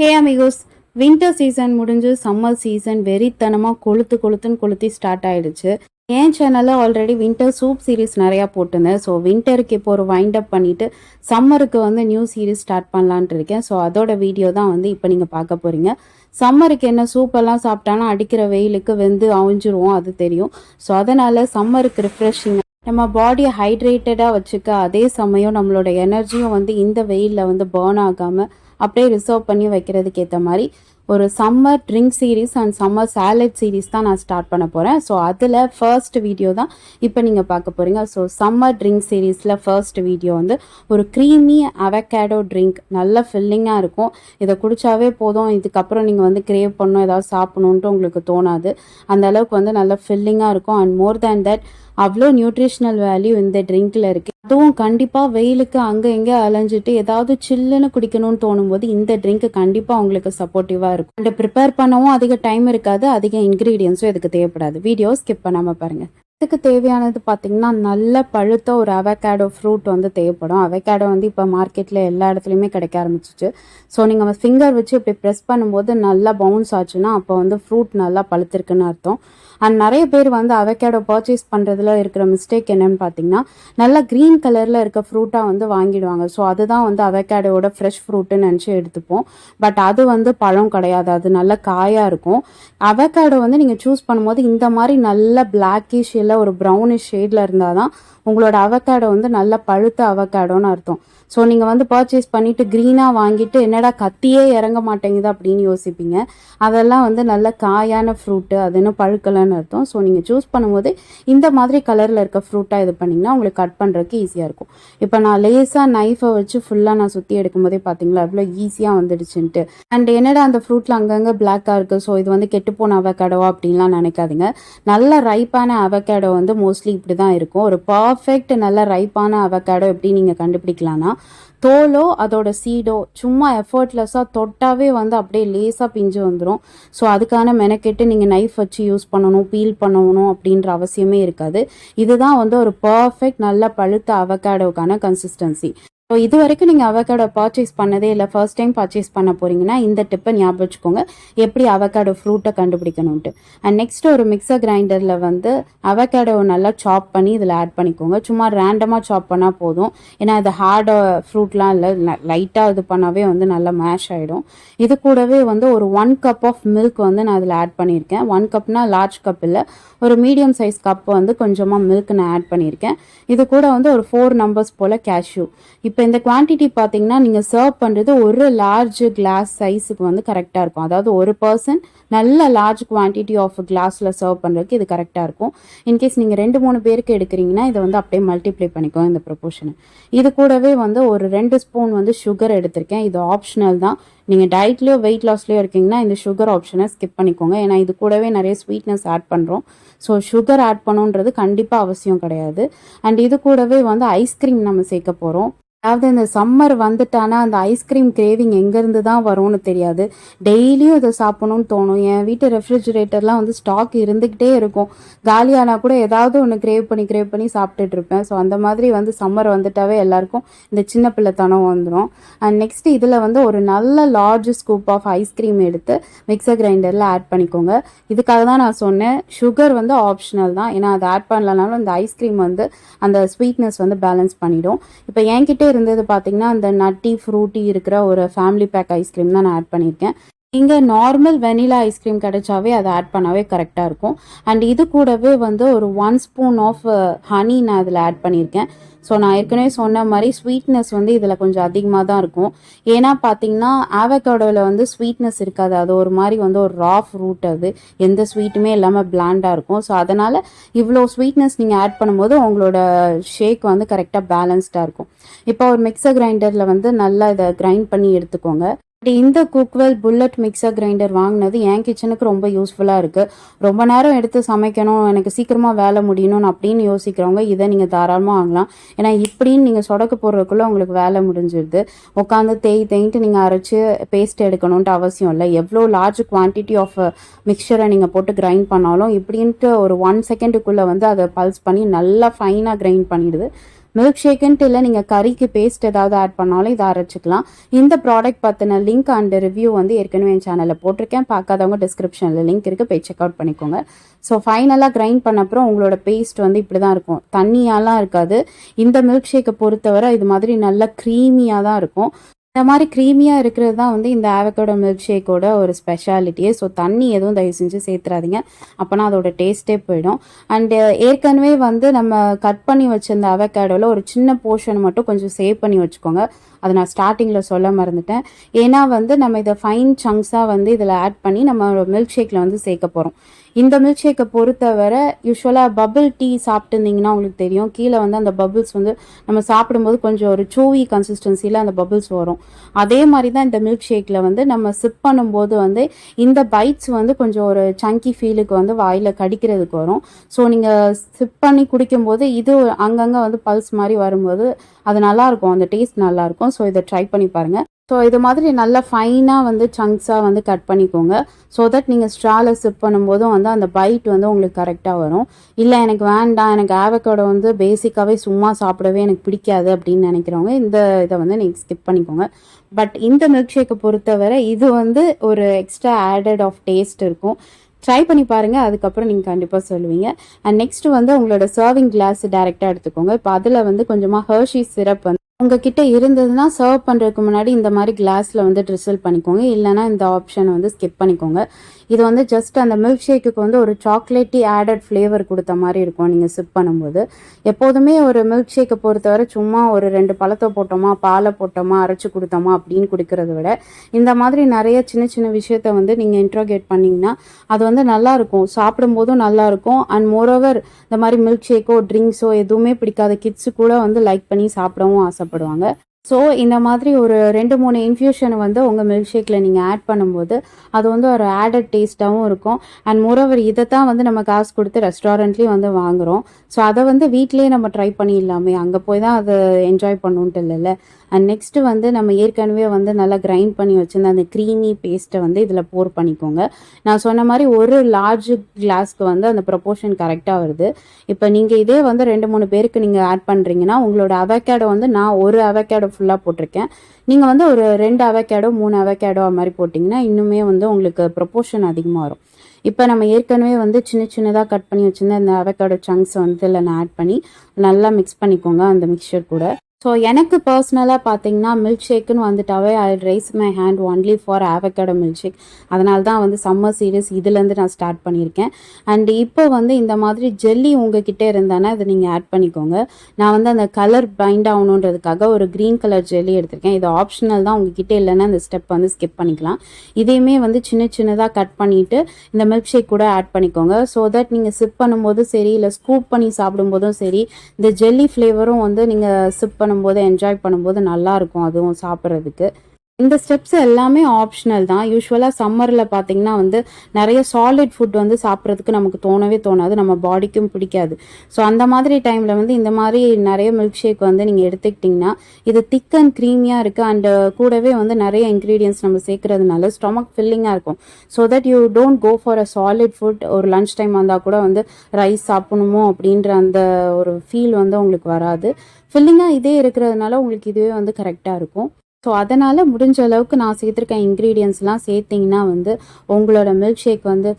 ஹே amigos, winter season முடிஞ்சு summer season வெறித்தனமாக கொளுத்துன்னு start ஆயிடுச்சு. என் சேனலில் ஆல்ரெடி வின்டர் சூப் சீரீஸ் நிறையா போட்டிருந்தேன். ஸோ வின்டருக்கு இப்போ ஒரு வைண்ட் அப் பண்ணிவிட்டு சம்மருக்கு வந்து நியூ சீரீஸ் ஸ்டார்ட் பண்ணலான்ட்டு இருக்கேன். ஸோ அதோட வீடியோ தான் வந்து இப்போ நீங்கள் பார்க்க போகிறீங்க. சம்மருக்கு என்ன சூப்பெல்லாம் சாப்பிட்டாலும் அடிக்கிற வெயிலுக்கு வெந்து அவிஞ்சிருவோம், அது தெரியும். ஸோ அதனால் சம்மருக்கு ரிஃப்ரெஷிங்காக நம்ம பாடியை ஹைட்ரேட்டடாக வச்சுக்க, அதே சமயம் நம்மளோட எனர்ஜியும் வந்து இந்த வெயிலில் வந்து பேர்ன் ஆகாமல் அப்படியே ரிசர்வ் பண்ணி வைக்கிறதுக்கு ஏற்ற மாதிரி ஒரு summer drink series and summer salad series தான் நான் ஸ்டார்ட் பண்ண போகிறேன். ஸோ அதில் ஃபர்ஸ்ட் வீடியோ தான் இப்போ நீங்கள் பார்க்க போகிறீங்க. ஸோ சம்மர் ட்ரிங்க் சீரீஸில் ஃபர்ஸ்ட் வீடியோ வந்து ஒரு க்ரீமி அவகேடோ ட்ரிங்க். நல்ல ஃபில்லிங்காக இருக்கும். இதை குடித்தாவே போதும், இதுக்கப்புறம் நீங்கள் வந்து கிரேவ் பண்ணணும், ஏதாவது சாப்பிடணுன்ட்டு உங்களுக்கு தோணாது. அந்த அளவுக்கு வந்து நல்ல ஃபில்லிங்காக இருக்கும். அண்ட் மோர் தேன் தட் அவ்வளோ நியூட்ரிஷனல் வேல்யூ இந்த ட்ரிங்க்கில் இருக்குது. அதுவும் கண்டிப்பாக வெயிலுக்கு அங்கே எங்கே அலைஞ்சிட்டு ஏதாவது சில்லுன்னு குடிக்கணும்னு தோணும் போது இந்த ட்ரிங்க் கண்டிப்பாக உங்களுக்கு சப்போர்ட்டிவாக இருக்கும். அண்ட் ப்ரிப்பேர் பண்ணவும் அதிக டைம் இருக்காது, அதிக இன்க்ரீடியன்ஸும் இதுக்கு தேவைப்படாது. வீடியோ ஸ்கிப் பண்ணாமல் பாருங்கள். இதுக்கு தேவையானது பார்த்திங்கன்னா நல்ல பழுத்த ஒரு அவகேடோ ஃப்ரூட் வந்து தேவைப்படும். அவகேடோ வந்து இப்போ மார்க்கெட்டில் எல்லா இடத்துலையுமே கிடைக்க ஆரம்பிச்சிச்சு. ஸோ நீங்கள் ஃபிங்கர் வச்சு இப்படி ப்ரெஸ் பண்ணும்போது நல்லா பவுன்ஸ் ஆச்சுன்னா அப்போ வந்து ஃப்ரூட் நல்லா பழுத்திருக்குன்னு அர்த்தம். அண்ட் நிறைய பேர் வந்து அவகேடோ பர்ச்சேஸ் பண்ணுறதுல இருக்கிற மிஸ்டேக் என்னென்னு பார்த்தீங்கன்னா, நல்லா க்ரீன் கலரில் இருக்க ஃப்ரூட்டாக வந்து வாங்கிடுவாங்க. ஸோ அதுதான் வந்து அவகேடோட ஃப்ரெஷ் ஃப்ரூட்டுன்னு நினச்சி எடுத்துப்போம். பட் அது வந்து பழம் கிடையாது, அது நல்ல காயாக இருக்கும். அவகேடோ வந்து நீங்கள் சூஸ் பண்ணும்போது இந்த மாதிரி நல்ல பிளாக்கிஷ் இல்லை ஒரு ப்ரௌனிஷ் ஷேடில் இருந்தால் தான் உங்களோட அவகேடோ வந்து நல்ல பழுத்த அவகேடோன்னு அர்த்தம். ஸோ நீங்கள் வந்து பர்ச்சேஸ் பண்ணிவிட்டு க்ரீனாக வாங்கிட்டு என்னடா கத்தியே இறங்க மாட்டேங்குது அப்படின்னு யோசிப்பீங்க. அதெல்லாம் வந்து நல்ல காயான ஃப்ரூட்டு, அது இன்னும் பழுக்கலைன்னு அர்த்தம். ஸோ நீங்கள் சூஸ் பண்ணும்போது இந்த மாதிரி கலரில் இருக்க ஃப்ரூட்டாக இது பண்ணிங்கன்னா உங்களுக்கு கட் பண்ணுறதுக்கு ஈஸியாக இருக்கும். இப்போ நான் லேஸாக நைஃபை வச்சு ஃபுல்லாக நான் சுற்றி எடுக்கும் போதே பார்த்தீங்களா எவ்வளோ ஈஸியாக வந்துடுச்சுன்ட்டு. அண்ட் என்னடா அந்த ஃப்ரூட்டில் அங்கங்கே பிளாக்காக இருக்குது, ஸோ இது வந்து கெட்டுப்போன அவகேடோவா அப்படின்லாம் நினைக்காதீங்க. நல்ல ரைப்பான அவகேடோ வந்து மோஸ்ட்லி இப்படி தான் இருக்கும். ஒரு பர்ஃபெக்ட் நல்ல ரைப்பான அவகேடோ எப்படி நீங்கள் கண்டுபிடிக்கலான்னா, தோலோ அதோட சீடோ சும்மா எஃபர்ட்லெஸ்ஸாக தொட்டாவே வந்து அப்படியே லேஸாக பிஞ்சு வந்துடும். ஸோ அதுக்கான மெனக்கெட்டு நீங்கள் நைஃப் வச்சு யூஸ் பண்ணணும், பீல் பண்ணணும் அப்படின்ற அவசியமே இருக்காது. இதுதான் வந்து ஒரு பர்ஃபெக்ட் நல்ல பழுத்த அவகேடோக்கான கன்சிஸ்டன்சி. ஸோ இது வரைக்கும் நீங்கள் அவகேடோ பர்ச்சேஸ் பண்ணதே இல்லை, ஃபர்ஸ்ட் டைம் பர்ச்சேஸ் பண்ண போகிறீங்கன்னா இந்த டிப்பை ஞாபகம் வச்சுக்கோங்க, எப்படி அவகேடோ ஃப்ரூட்டை கண்டுபிடிக்கணுன்ட்டு. அண்ட் நெக்ஸ்ட் ஒரு மிக்சர் கிரைண்டரில் வந்து அவகேடோவை நல்லா சாப் பண்ணி இதில் ஆட் பண்ணிக்கோங்க. சும்மா ரேண்டமாக சாப் பண்ணால் போதும், ஏன்னா இது ஹார்டு ஃப்ரூட்லாம் இல்லை, லைட்டாக இது பண்ணாவே வந்து நல்லா மேஷ் ஆகிடும். இது கூடவே வந்து ஒரு 1 கப் ஆஃப் மில்க் வந்து நான் அதில் ஆட் பண்ணியிருக்கேன். 1 கப்னா லார்ஜ் கப் இல்லை, ஒரு மீடியம் சைஸ் கப் வந்து கொஞ்சமாக மில்க் நான் ஆட் பண்ணியிருக்கேன். இது கூட வந்து ஒரு 4 நம்பர்ஸ் போல் கேஷ்யூ. இப்போ இந்த குவான்டிட்டி பார்த்தீங்கன்னா நீங்கள் சர்வ் பண்ணுறது ஒரு லார்ஜ் கிளாஸ் சைஸுக்கு வந்து கரெக்டாக இருக்கும். அதாவது ஒரு பர்சன் நல்ல லார்ஜ் குவான்டிட்டி ஆஃப் கிளாஸில் சர்வ் பண்ணுறதுக்கு இது கரெக்டாக இருக்கும். இன்கேஸ் நீங்கள் 2-3 பேருக்கு எடுக்கிறீங்கன்னா இதை வந்து அப்படியே மல்டிப்ளை பண்ணிக்கோங்க இந்த ப்ரொபோர்ஷனை. இது கூடவே வந்து ஒரு 2 ஸ்பூன் வந்து சுகர் எடுத்திருக்கேன். இது ஆப்ஷனல் தான். நீங்கள் டயட்லேயோ வெயிட் லாஸ்லேயோ இருக்கீங்கன்னா இந்த சுகர் ஆப்ஷனை ஸ்கிப் பண்ணிக்கோங்க, ஏன்னா இது கூடவே நிறைய ஸ்வீட்னஸ் ஆட் பண்ணுறோம். ஸோ சுகர் ஆட் பண்ணுன்றது கண்டிப்பாக அவசியம் கிடையாது. அண்ட் இது கூடவே வந்து ஐஸ்கிரீம் நம்ம சேர்க்க போகிறோம். அதாவது இந்த சம்மர் வந்துட்டானா அந்த ஐஸ்கிரீம் கிரேவிங் எங்கேருந்து தான் வரும்னு தெரியாது. டெய்லியும் இதை சாப்பிடணும்னு தோணும். என் வீட்டு ரெஃப்ரிஜிரேட்டர்லாம் வந்து ஸ்டாக் இருந்துக்கிட்டே இருக்கும். காலியானால் கூட ஏதாவது ஒன்று கிரேவ் பண்ணி சாப்பிட்டுட்டு இருப்பேன். ஸோ அந்த மாதிரி வந்து சம்மர் வந்துட்டாவே எல்லாருக்கும் இந்த சின்ன பிள்ளைத்தனம் வந்துடும். அண்ட் நெக்ஸ்ட் இதில் வந்து ஒரு நல்ல லார்ஜ் ஸ்கூப் ஆஃப் ஐஸ்கிரீம் எடுத்து மிக்சர் கிரைண்டரில் ஆட் பண்ணிக்கோங்க. இதுக்காக தான் நான் சொன்னேன் சுகர் வந்து ஆப்ஷனல் தான், ஏன்னா அதை ஆட் பண்ணலனாலும் அந்த ஐஸ்கிரீம் வந்து அந்த ஸ்வீட்னஸ் வந்து பேலன்ஸ் பண்ணிடும். இப்போ என்கிட்ட இருந்தது பார்த்தீங்கன்னா அந்த நட்டி ஃப்ரூட்டி இருக்கிற ஒரு ஃபேமிலி பேக் ஐஸ்கிரீம் தான் நான் ஆட் பண்ணியிருக்கேன். இங்கே நார்மல் வெனிலா ஐஸ்கிரீம் கிடைச்சாவே அதை ஆட் பண்ணாவே கரெக்டாக இருக்கும். அண்ட் இது கூடவே வந்து ஒரு 1 ஸ்பூன் ஆஃப் ஹனி நான் அதில் ஆட் பண்ணியிருக்கேன். ஸோ நான் ஏற்கனவே சொன்ன மாதிரி ஸ்வீட்னஸ் வந்து இதில் கொஞ்சம் அதிகமாக தான் இருக்கும். ஏன்னா பார்த்தீங்கன்னா அவகேடோவில் வந்து ஸ்வீட்னஸ் இருக்காது, அது ஒரு மாதிரி வந்து ஒரு ரா ஃப்ரூட், அது எந்த ஸ்வீட்டுமே இல்லாமல் பிளாண்டாக இருக்கும். ஸோ அதனால் இவ்வளோ ஸ்வீட்னஸ் நீங்கள் ஆட் பண்ணும்போது உங்களோட ஷேக் வந்து கரெக்டாக பேலன்ஸ்டாக இருக்கும். இப்போ ஒரு மிக்சர் கிரைண்டரில் வந்து நல்லா இதை கிரைண்ட் பண்ணி எடுத்துக்கோங்க. இந்த குக்வெல் புல்லட் மிக்சர் கிரைண்டர் வாங்கினது என் கிச்சனுக்கு ரொம்ப யூஸ்ஃபுல்லாக இருக்குது. ரொம்ப நேரம் எடுத்து சமைக்கணும், எனக்கு சீக்கிரமாக வேலை முடியணும் அப்படின்னு யோசிக்கிறவங்க இதை நீங்கள் தாராளமாக வாங்கலாம். ஏன்னா இப்படின்னு நீங்கள் சொடக்கு போடுறதுக்குள்ளே உங்களுக்கு வேலை முடிஞ்சிடுது. உட்காந்து தேய்ட்டு நீங்கள் அரைச்சி பேஸ்ட் எடுக்கணுன்ட்டு அவசியம் இல்லை. எவ்வளோ லார்ஜ் குவான்டிட்டி ஆஃப் மிக்சரை நீங்கள் போட்டு கிரைண்ட் பண்ணாலும் இப்படின்ட்டு ஒரு 1 செகண்டுக்குள்ளே வந்து அதை பல்ஸ் பண்ணி நல்லா ஃபைனாக கிரைண்ட் பண்ணிடுது. மில்க் ஷேக்குன்ட்டு இல்லை, நீங்கள் கறிக்கு பேஸ்ட் ஏதாவது ஆட் பண்ணாலும் இதை அரைச்சிக்கலாம். இந்த ப்ராடக்ட் பற்றின லிங்க் அண்ட் ரிவ்யூ வந்து ஏற்கனவே என் சேனலில் போட்டிருக்கேன். பார்க்காதவங்க டிஸ்கிரிப்ஷனில் லிங்க் இருக்குது, போய் செக் அவுட் பண்ணிக்கோங்க. ஸோ ஃபைனலாக கிரைண்ட் பண்ண அப்புறம் உங்களோட பேஸ்ட் வந்து இப்படி தான் இருக்கும், தண்ணியாலாம் இருக்காது. இந்த மில்க் ஷேக்கை பொறுத்தவரை இது மாதிரி நல்லா க்ரீமியாக தான் இருக்கும். இந்த மாதிரி க்ரீமியாக இருக்கிறது தான் வந்து இந்த ஆவகேடோ மில்க் ஷேக்கோட ஒரு ஸ்பெஷாலிட்டியே. ஸோ தண்ணி எதுவும் தயவு செஞ்சு சேர்த்துறாதீங்க, அப்போனா அதோட டேஸ்ட்டே போயிடும். அண்டு ஏற்கனவே வந்து நம்ம கட் பண்ணி வச்சிருந்த அவகேடோவில் ஒரு சின்ன போர்ஷன் மட்டும் கொஞ்சம் சேவ் பண்ணி வச்சுக்கோங்க. அதை நான் ஸ்டார்டிங்கில் சொல்ல மறந்துட்டேன். ஏன்னா வந்து நம்ம இதை ஃபைன் சங்க்ஸாக வந்து இதில் ஆட் பண்ணி நம்ம மில்க் ஷேக்கில் வந்து சேர்க்க போகிறோம். இந்த மில்க் ஷேக்கை பொறுத்தவரை யூஸ்வலாக பபிள் டீ சாப்பிட்டு இருந்தீங்கன்னா உங்களுக்கு தெரியும், கீழே வந்து அந்த பபிள்ஸ் வந்து நம்ம சாப்பிடும்போது கொஞ்சம் ஒரு சூவி கன்சிஸ்டன்சியில் அந்த பபிள்ஸ் வரும். அதே மாதிரி தான் இந்த மில்க் ஷேக்கில் வந்து நம்ம சிப் பண்ணும்போது வந்து இந்த பைட்ஸ் வந்து கொஞ்சம் ஒரு சங்கி ஃபீலுக்கு வந்து வாயில் கடிக்கிறதுக்கு வரும். ஸோ நீங்கள் சிப் பண்ணி குடிக்கும்போது இது அங்கங்கே வந்து பல்ஸ் மாதிரி வரும்போது அது நல்லாயிருக்கும், அந்த டேஸ்ட் நல்லாயிருக்கும். ஸோ இதை ட்ரை பண்ணி பாருங்கள். ஸோ இது மாதிரி நல்லா ஃபைனாக வந்து சங்க்ஸாக வந்து கட் பண்ணிக்கோங்க. ஸோ தட் நீங்கள் ஸ்ட்ராவில் சிப் பண்ணும்போதும் வந்து அந்த பைட் வந்து உங்களுக்கு கரெக்டாக வரும். இல்லை எனக்கு வேண்டாம், எனக்கு ஆவகேடோ வந்து பேசிக்காகவே சும்மா சாப்பிடவே எனக்கு பிடிக்காது அப்படின்னு நினைக்கிறவங்க இந்த இதை வந்து நீங்கள் ஸ்கிப் பண்ணிக்கோங்க. பட் இந்த மில்க் ஷேக்கை பொறுத்தவரை இது வந்து ஒரு எக்ஸ்ட்ரா ஆடட் ஆஃப் டேஸ்ட் இருக்கும். ட்ரை பண்ணி பாருங்கள், அதுக்கப்புறம் நீங்கள் கண்டிப்பாக சொல்லுவீங்க. அண்ட் நெக்ஸ்ட்டு வந்து உங்களோட சர்விங் கிளாஸ் டேரெக்டாக எடுத்துக்கோங்க. இப்போ அதில் வந்து கொஞ்சமாக ஹெர்ஷீஸ் சிரப் வந்து உங்ககிட்ட இருந்ததுன்னா சர்வ் பண்ணுறதுக்கு முன்னாடி இந்த மாதிரி கிளாஸில் வந்து ட்ரிசல் பண்ணிக்கோங்க, இல்லைனா இந்த ஆப்ஷனை வந்து ஸ்கிப் பண்ணிக்கோங்க. இது வந்து ஜஸ்ட் அந்த மில்க் ஷேக்குக்கு வந்து ஒரு சாக்லேட்டி ஆடட் ஃப்ளேவர் கொடுத்த மாதிரி இருக்கும் நீங்கள் சிப் பண்ணும்போது. எப்போதுமே ஒரு மில்க் ஷேக்கை பொறுத்தவரை சும்மா ஒரு 2 பழத்தை போட்டோமா, பாலை போட்டோமா, அரைச்சி கொடுத்தோமா அப்படின்னு குடிக்கிறத விட இந்த மாதிரி நிறைய சின்ன சின்ன விஷயத்த வந்து நீங்கள் இன்ட்ரோகேட் பண்ணிங்கன்னா அது வந்து நல்லாயிருக்கும், சாப்பிடும்போதும் நல்லாயிருக்கும். அண்ட் மோரோவர் இந்த மாதிரி மில்க் ஷேக்கோ ட்ரிங்க்ஸோ எதுவுமே பிடிக்காத கிட்ஸு கூட வந்து லைக் பண்ணி சாப்பிடவும் ஆசைப்படுவாங்க. ஸோ இந்த மாதிரி ஒரு 2-3 இன்ஃப்யூஷனை வந்து உங்கள் மில்க் ஷேக்கில் நீங்கள் ஆட் பண்ணும்போது அது வந்து ஒரு ஆடட் டேஸ்ட்டாகவும் இருக்கும். அண்ட் மோரோவர் இதை தான் வந்து நம்ம காசு கொடுத்து ரெஸ்டாரண்ட்லேயும் வந்து வாங்குகிறோம். ஸோ அதை வந்து வீட்டிலேயே நம்ம ட்ரை பண்ணிடலாமே, அங்கே போய் தான் அதை என்ஜாய் பண்ணுன்ட்டு இல்லைல்ல. அண்ட் நெக்ஸ்ட்டு வந்து நம்ம ஏற்கனவே வந்து நல்லா கிரைண்ட் பண்ணி வச்சுருந்த அந்த க்ரீமி பேஸ்ட்டை வந்து இதில் போர் பண்ணிக்கோங்க. நான் சொன்ன மாதிரி ஒரு லார்ஜ் கிளாஸ்க்கு வந்து அந்த ப்ரொப்போர்ஷன் கரெக்டாக வருது. இப்போ நீங்கள் இதே வந்து 2-3 பேருக்கு நீங்கள் ஆட் பண்ணுறீங்கன்னா உங்களோட அவகேடோ வந்து நான் ஒரு அவகேடோ ஃபுல்லாக போட்டிருக்கேன், நீங்கள் வந்து ஒரு 2 அவகேடோ 3 அவகேடோ அது மாதிரி போட்டிங்கன்னா இன்னுமே வந்து உங்களுக்கு ப்ரொப்போர்ஷன் அதிகமாக வரும். இப்போ நம்ம ஏற்கனவே வந்து சின்ன சின்னதாக கட் பண்ணி வச்சுருந்த அந்த அவகேடோ சங்க்ஸை வந்து இதில் நான் ஆட் பண்ணி நல்லா மிக்ஸ் பண்ணிக்கோங்க அந்த மிக்சர் கூட. ஸோ எனக்கு பர்சனலாக பார்த்தீங்கன்னா மில்க் ஷேக்குன்னு வந்துட்டாவே I raise my hand only for avocado milk shake. அதனால தான் வந்து சம்மர் சீரீஸ் இதுலேருந்து நான் ஸ்டார்ட் பண்ணியிருக்கேன். அண்ட் இப்போ வந்து இந்த மாதிரி ஜெல்லி உங்ககிட்ட இருந்தானா இதை நீங்கள் ஆட் பண்ணிக்கோங்க. நான் வந்து அந்த கலர் பைண்ட் ஆகணுன்றதுக்காக ஒரு க்ரீன் கலர் ஜெல்லி எடுத்திருக்கேன். இது ஆப்ஷனல் தான், உங்ககிட்ட இல்லைன்னா இந்த ஸ்டெப் வந்து ஸ்கிப் பண்ணிக்கலாம். இதையுமே வந்து சின்ன சின்னதாக கட் பண்ணிவிட்டு இந்த மில்க் ஷேக் கூட ஆட் பண்ணிக்கோங்க. ஸோ தட் நீங்கள் சிப் பண்ணும்போதும் சரி, இல்லை ஸ்கூப் பண்ணி சாப்பிடும்போதும் சரி, இந்த ஜெல்லி ஃப்ளேவரும் வந்து நீங்கள் சிப் பண்ணும்போது என்ஜாய் பண்ணும்போது நல்லாயிருக்கும் அதுவும் சாப்பிட்றதுக்கு. இந்த ஸ்டெப்ஸ் எல்லாமே ஆப்ஷனல் தான். யூஸ்வலாக சம்மரில் பார்த்திங்கன்னா வந்து நிறைய சாலிட் ஃபுட் வந்து சாப்பிட்றதுக்கு நமக்கு தோணவே தோணாது, நம்ம பாடிக்கும் பிடிக்காது. ஸோ அந்த மாதிரி டைமில் வந்து இந்த மாதிரி நிறைய மில்க் ஷேக் வந்து நீங்கள் எடுத்துக்கிட்டிங்கன்னா இது திக் அண்ட் க்ரீமியாக இருக்குது. அண்டு கூடவே வந்து நிறைய இன்க்ரீடியன்ஸ் நம்ம சேர்க்குறதுனால ஸ்டொமக் ஃபில்லிங்காக இருக்கும். So that you don't go for a solid food. ஒரு லன்ச் டைம் வந்தால் கூட வந்து ரைஸ் சாப்பிடணுமோ அப்படின்ற அந்த ஒரு ஃபீல் வந்து உங்களுக்கு வராது. ஃபில்லிங்காக இதே இருக்கிறதுனால உங்களுக்கு இதுவே வந்து கரெக்டாக இருக்கும். ஸோ அதனால் முடிஞ்ச அளவுக்கு நான் சேர்த்துருக்க இன்க்ரீடியன்ஸ்லாம் சேர்த்திங்கன்னா வந்து உங்களோட மில்க் ஷேக் வந்து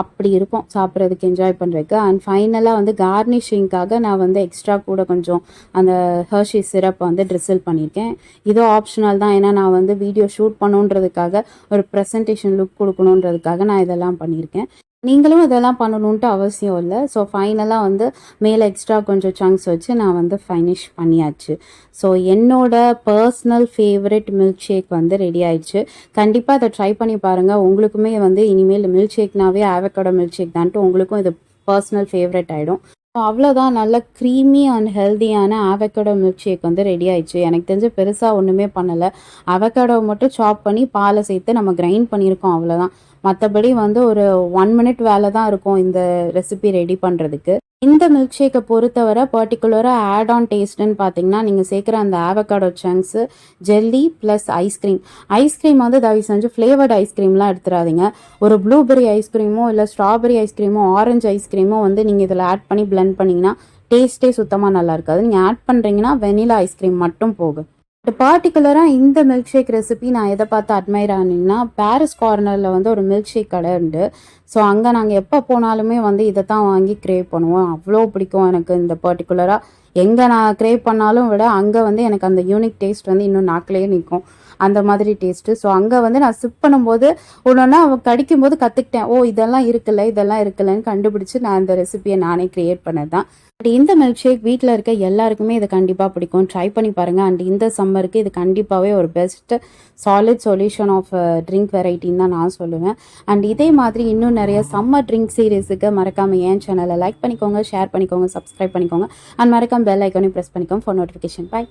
அப்படி இருக்கும் சாப்பிட்றதுக்கு, என்ஜாய் பண்ணுறதுக்கு. அண்ட் ஃபைனலாக வந்து கார்னிஷிங்காக நான் வந்து எக்ஸ்ட்ரா கூட கொஞ்சம் அந்த ஹெர்ஷி சிரப்பை வந்து ட்ரிசில் பண்ணியிருக்கேன். இது ஆப்ஷனல் தான், ஏன்னா நான் வந்து வீடியோ ஷூட் பண்ணுன்றதுக்காக ஒரு ப்ரெசன்டேஷன் லுக் கொடுக்கணுன்றதுக்காக நான் இதெல்லாம் பண்ணியிருக்கேன். நீங்களும் இதெல்லாம் பண்ணணுன்ட்டு அவசியம் இல்லை. ஸோ ஃபைனலாக வந்து மேலே எக்ஸ்ட்ரா கொஞ்சம் சங்க்ஸ் வச்சு நான் வந்து ஃபைனிஷ் பண்ணியாச்சு. ஸோ என்னோட பர்சனல் ஃபேவரட் மில்க் ஷேக் வந்து ரெடி ஆயிடுச்சு. கண்டிப்பாக அதை ட்ரை பண்ணி பாருங்கள். உங்களுக்குமே வந்து இனிமேல் மில்க் ஷேக்னாவே ஆவகேடோ மில்க் ஷேக் தான்ட்டு உங்களுக்கும் இது பர்சனல் ஃபேவரட் ஆகிடும். அவ்வளோதான், நல்ல க்ரீமி அண்ட் ஹெல்தியான ஆவகேடோ மில்க் ஷேக் வந்து ரெடி ஆயிடுச்சு. எனக்கு தெரிஞ்சு பெருசாக ஒன்றுமே பண்ணலை. அவகேடோவை மட்டும் சாப் பண்ணி பாலை சேர்த்து நம்ம கிரைண்ட் பண்ணியிருக்கோம், அவ்வளோதான். மற்றபடி வந்து ஒரு 1 மினிட் வேலை தான் இருக்கும் இந்த ரெசிபி ரெடி பண்ணுறதுக்கு. இந்த மில்க் ஷேக்கை பொறுத்தவரை பர்டிகுலராக ஆட் ஆன் டேஸ்ட்டுன்னு பார்த்தீங்கன்னா நீங்கள் சேர்க்குற அந்த avocado chunks, jelly plus ice cream. Ice cream வந்து தயவு செஞ்சு ஃப்ளேவர்டு ஐஸ்கிரீம்லாம் எடுத்துடாதீங்க. ஒரு ப்ளூபெர்ரி ஐஸ்கிரீமோ இல்லை ஸ்ட்ராபெரி ஐஸ்கிரீமோ ஆரஞ்சு ஐஸ்கிரீமோ வந்து நீங்கள் இதில் ஆட் பண்ணி பிளெண்ட் பண்ணிங்கன்னா டேஸ்ட்டே சுத்தமாக நல்லா இருக்காது. நீங்கள் ஆட் பண்ணுறீங்கன்னா வெனிலா ஐஸ்கிரீம் மட்டும் போகும். பர்டிகுலராக இந்த மில்க் ஷேக் ரெசிபி நான் எதை பார்த்து அட்மையர் ஆனீங்கன்னா, பாரிஸ் கார்னரில் வந்து ஒரு மில்க் ஷேக் கடை உண்டு. ஸோ அங்கே நாங்கள் எப்போ போனாலுமே வந்து இதை தான் வாங்கி கிரேவ் பண்ணுவோம். அவ்வளோ பிடிக்கும் எனக்கு இந்த பர்டிகுலராக. எங்கே நான் கிரேவ் பண்ணாலும் விட அங்கே வந்து எனக்கு அந்த யூனிக் டேஸ்ட் வந்து இன்னும் நாக்கிலேயே நிற்கும். அந்த மாதிரி டேஸ்ட்டு. ஸோ அங்கே வந்து நான் சிப் பண்ணும்போது ஒன்று கடிக்கும்போது கற்றுக்கிட்டேன். ஓ இதெல்லாம் இருக்குல்ல, இதெல்லாம் இருக்குல்லன்னு கண்டுபிடிச்சி நான் இந்த ரெசிபியை நானே க்ரியேட் பண்ணது தான். பட் இந்த மில்க் ஷேக் வீட்டில் இருக்க எல்லாருக்குமே இது கண்டிப்பாக பிடிக்கும். ட்ரை பண்ணி பாருங்கள். அண்ட் இந்த சம்மருக்கு இது கண்டிப்பாகவே ஒரு best solid solution of drink வெரைட்டின்னு தான் நான் சொல்லுவேன். அண்ட் இதே மாதிரி இன்னும் நிறைய சம்மர் ட்ரிங்க் சீரீஸுக்கு மறக்காமல் என் சேனலை லைக் பண்ணிக்கோங்க, ஷேர் பண்ணிக்கோங்க, சப்ஸ்கிரைப் பண்ணிக்கோங்க. அண்ட் மறக்காம பெல் ஐக்கானையும் ப்ரெஸ் பண்ணிக்கோங்க ஃபார் நோட்டிஃபிகேஷன். பை.